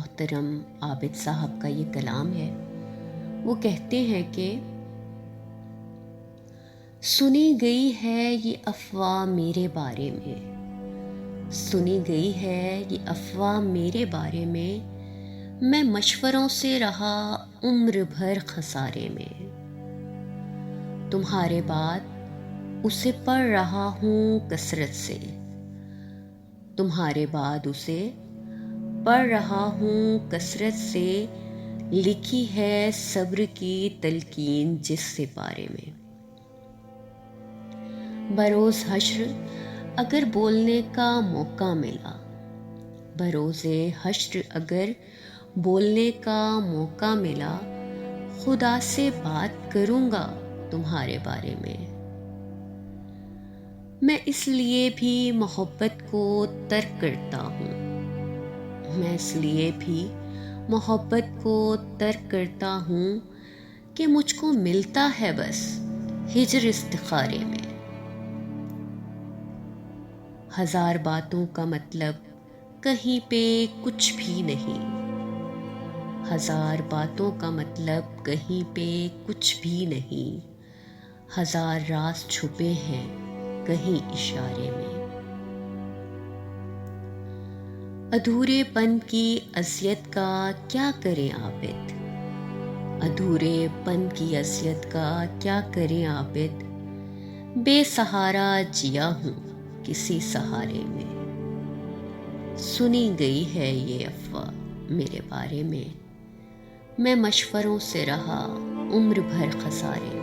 محترم عابد صاحب کا یہ کلام ہے۔ وہ کہتے ہیں کہ سنی گئی ہے یہ افواہ میرے بارے میں، سنی گئی ہے یہ افواہ میرے بارے میں مشوروں سے رہا عمر بھر خسارے میں، تمہارے بعد اسے پڑھ رہا ہوں کثرت سے، تمہارے بعد اسے پڑھ رہا ہوں کثرت سے، لکھی ہے صبر کی تلقین جس سپارے میں۔ بروز حشر اگر بولنے کا موقع ملا، بروز حشر اگر بولنے کا موقع ملا، خدا سے بات کروں گا تمہارے بارے میں۔ میں اس لیے بھی محبت کو ترک کرتا ہوں، میں اس لیے بھی محبت کو ترک کرتا ہوں کہ مجھ کو ملتا ہے بس ہجر استخارے میں۔ ہزار باتوں کا مطلب کہیں پہ کچھ بھی نہیں، ہزار باتوں کا مطلب کہیں پہ کچھ بھی نہیں، ہزار راز چھپے ہیں کہیں اشارے میں۔ ادھورے پن کی اذیت کا کیا کریں عابد، ادھورے پن کی اذیت کا کیا کریں عابد، بے سہارا جیا ہوں کسی سہارے میں۔ سنی گئی ہے یہ افواہ میرے بارے میں مشوروں سے رہا عمر بھر خسارے میں۔